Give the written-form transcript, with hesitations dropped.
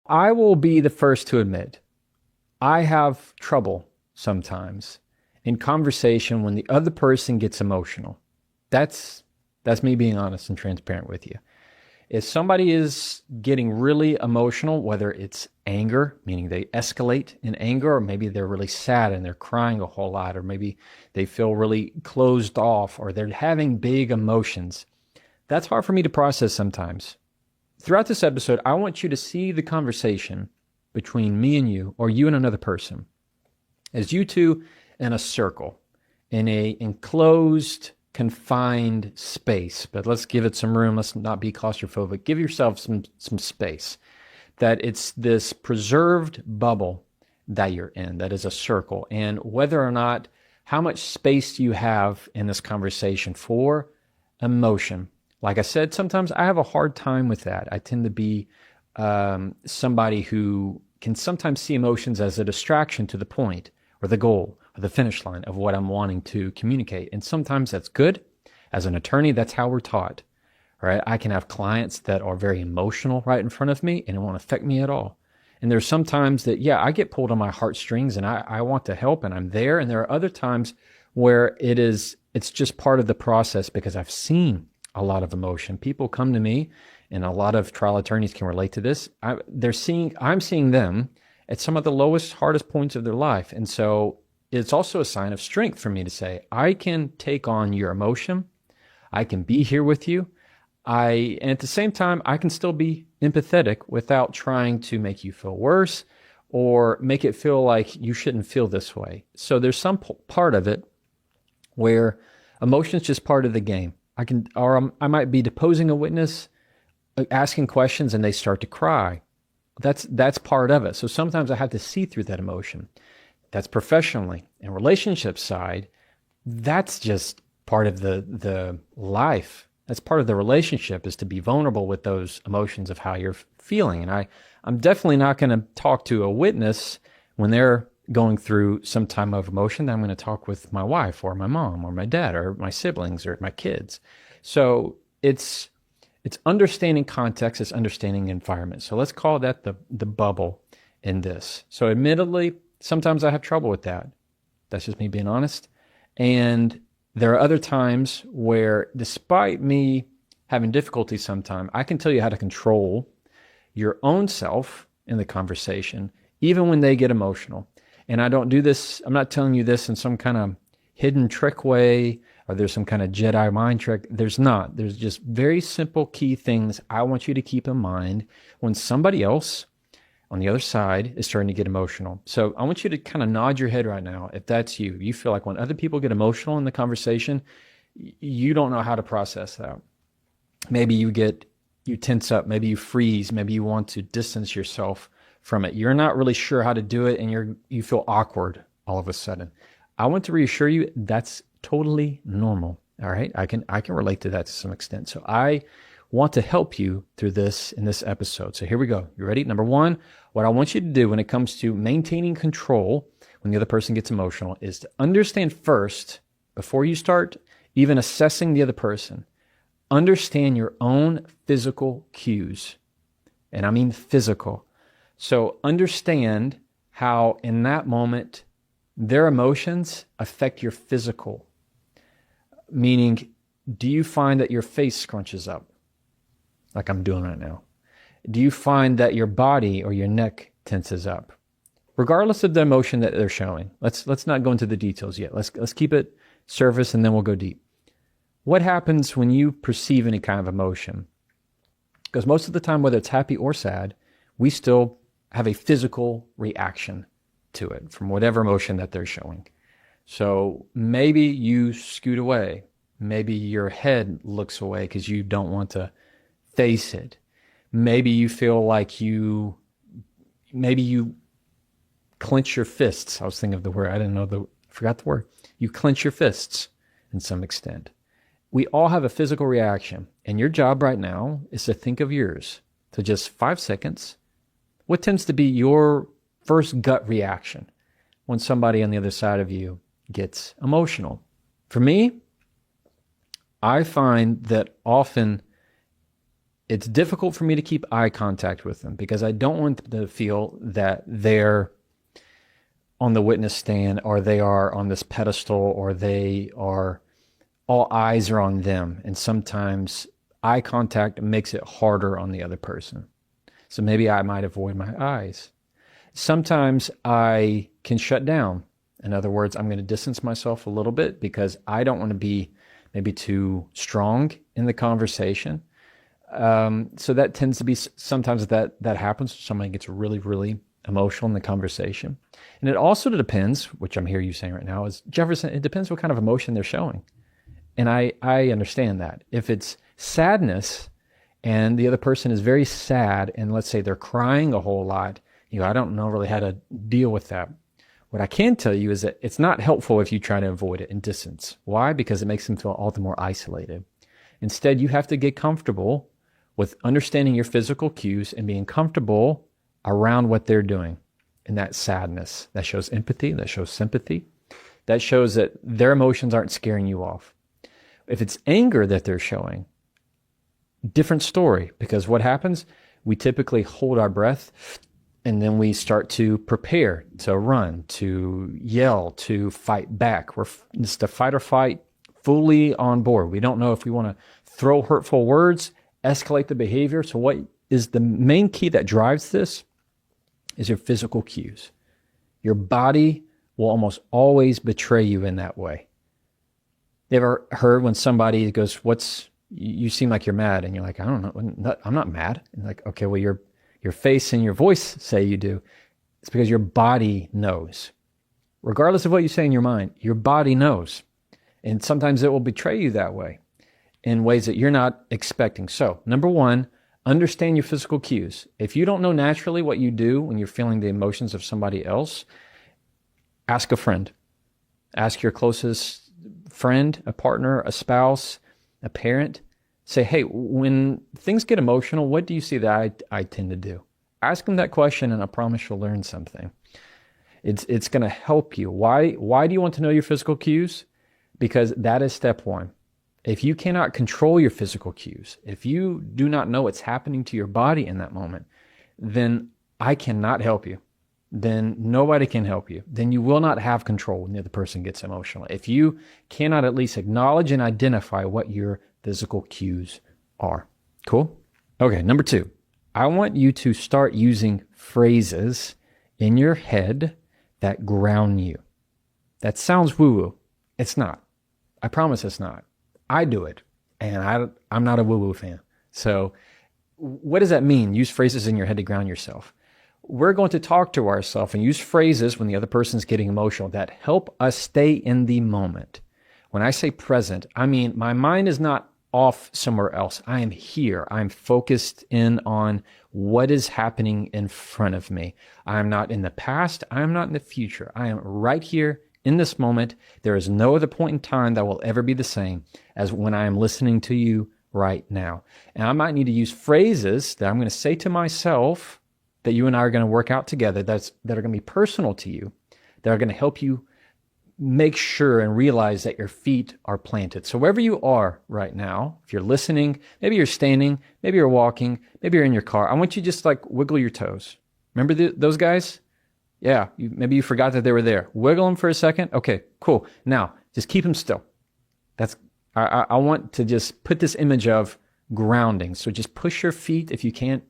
I will be the first to admit I have trouble sometimes in conversation when the other person gets emotional. That's that's me being honest and transparent with you. If somebody is getting really emotional, whether it's anger, meaning they escalate in anger, or maybe they're really sad and they're crying a whole lot, or maybe they feel really closed off, or they're having big emotions, that's hard for me to process sometimes. Throughout this episode, I want you to see the conversation between me and you, or you and another person, as you two in a circle, in a enclosed, confined space. But let's give it some room. Let's not be claustrophobic. Give yourself some space. That it's this preserved bubble that you're in, that is a circle. And whether or not, how much space do you have in this conversation for emotion? Like I said, sometimes I have a hard time with that. I tend to be somebody who can sometimes see emotions as a distraction to the point or the goal or the finish line of what I'm wanting to communicate. And sometimes that's good. As an attorney, that's how we're taught, right? I can have clients that are very emotional right in front of me and it won't affect me at all. And there's some times that, yeah, I get pulled on my heartstrings and I want to help and I'm there. And there are other times where it's just part of the process because I've seen a lot of emotion. People come to me, and a lot of trial attorneys can relate to this. I'm seeing them at some of the lowest, hardest points of their life. And so it's also a sign of strength for me to say, I can take on your emotion. I can be here with you. And at the same time, I can still be empathetic without trying to make you feel worse or make it feel like you shouldn't feel this way. So there's some part of it where emotion is just part of the game. I might be deposing a witness, asking questions, and they start to cry. That's part of it. So sometimes I have to see through that emotion. That's professionally. And relationship side, that's just part of the life. That's part of the relationship, is to be vulnerable with those emotions of how you're feeling. And I'm definitely not going to talk to a witness when they're going through some time of emotion. I'm going to talk with my wife or my mom or my dad or my siblings or my kids. So it's understanding context, it's understanding environment. So let's call that the bubble in this. So admittedly, sometimes I have trouble with that. That's just me being honest. And there are other times where, despite me having difficulty sometimes, I can tell you how to control your own self in the conversation, even when they get emotional. And I don't do this, I'm not telling you this in some kind of hidden trick way, or there's some kind of Jedi mind trick. There's not. There's just very simple key things I want you to keep in mind when somebody else on the other side is starting to get emotional. So I want you to kind of nod your head right now if that's you. You feel like when other people get emotional in the conversation, you don't know how to process that. Maybe you tense up, maybe you freeze, maybe you want to distance yourself from it. You're not really sure how to do it, and you feel awkward all of a sudden. I want to reassure you that's totally normal. All right. I can relate to that to some extent. So I want to help you through this in this episode. So here we go. You ready? Number one, what I want you to do when it comes to maintaining control when the other person gets emotional is to understand first, before you start even assessing the other person, understand your own physical cues. And I mean physical. So understand how in that moment their emotions affect your physical. Meaning, do you find that your face scrunches up like I'm doing right now? Do you find that your body or your neck tenses up? Regardless of the emotion that they're showing. Let's not go into the details yet. Let's keep it surface and then we'll go deep. What happens when you perceive any kind of emotion? Because most of the time, whether it's happy or sad, we still have a physical reaction to it from whatever emotion that they're showing. So maybe you scoot away. Maybe your head looks away because you don't want to face it. Maybe you feel like maybe you clench your fists. I was thinking of the word. Forgot the word. You clench your fists in some extent. We all have a physical reaction, and your job right now is to think of yours. So just 5 seconds. What tends to be your first gut reaction when somebody on the other side of you gets emotional? For me, I find that often It's difficult for me to keep eye contact with them because I don't want them to feel that they're on the witness stand or they are on this pedestal or they are all eyes are on them. And sometimes eye contact makes it harder on the other person. So maybe I might avoid my eyes. Sometimes I can shut down. In other words, I'm going to distance myself a little bit because I don't want to be maybe too strong in the conversation. So that tends to be sometimes that happens. Somebody gets really, really emotional in the conversation. And it also depends, which I'm hearing you saying right now, is Jefferson, it depends what kind of emotion they're showing. And I understand that. If it's sadness and the other person is very sad and let's say they're crying a whole lot, I don't know really how to deal with that. What I can tell you is that it's not helpful if you try to avoid it and distance. Why? Because it makes them feel all the more isolated. Instead, you have to get comfortable with understanding your physical cues and being comfortable around what they're doing. And that sadness, that shows empathy, that shows sympathy, that shows that their emotions aren't scaring you off. If it's anger that they're showing, different story, because what happens? We typically hold our breath and then we start to prepare to run, to yell, to fight back. We're just a fight or flight, fully on board. We don't know if we want to throw hurtful words, escalate the behavior. So what is the main key that drives this is your physical cues. Your body will almost always betray you in that way. You ever heard when somebody goes, you seem like you're mad, and you're like, I don't know, I'm not mad. And like, okay, well, your face and your voice say you do. It's because your body knows. Regardless of what you say in your mind, your body knows. And sometimes it will betray you that way in ways that you're not expecting. So, number one, understand your physical cues. If you don't know naturally what you do when you're feeling the emotions of somebody else, ask a friend. Ask your closest friend, a partner, a spouse, a parent. Say, hey, when things get emotional, what do you see that I tend to do? Ask them that question, and I promise you'll learn something. It's going to help you. Why do you want to know your physical cues? Because that is step one. If you cannot control your physical cues, if you do not know what's happening to your body in that moment, then I cannot help you. Then nobody can help you. Then you will not have control when the other person gets emotional. If you cannot at least acknowledge and identify what your physical cues are. Cool? Okay, number two, I want you to start using phrases in your head that ground you. That sounds woo-woo. It's not. I promise it's not. I do it, and I'm not a woo-woo fan. So what does that mean? Use phrases in your head to ground yourself. We're going to talk to ourselves and use phrases when the other person's getting emotional that help us stay in the moment. When I say present, I mean my mind is not off somewhere else. I am here. I'm focused in on what is happening in front of me. I am not in the past. I am not in the future. I am right here in this moment. There is no other point in time that will ever be the same as when I am listening to you right now. And I might need to use phrases that I'm going to say to myself that you and I are going to work out together that are going to be personal to you, that are going to help you make sure and realize that your feet are planted. So wherever you are right now, if you're listening, maybe you're standing, maybe you're walking, maybe you're in your car, I want you to just like wiggle your toes. Remember those guys? Yeah, maybe you forgot that they were there. Wiggle them for a second. Okay, cool. Now, just keep them still. I want to just put this image of grounding. So just push your feet if you can't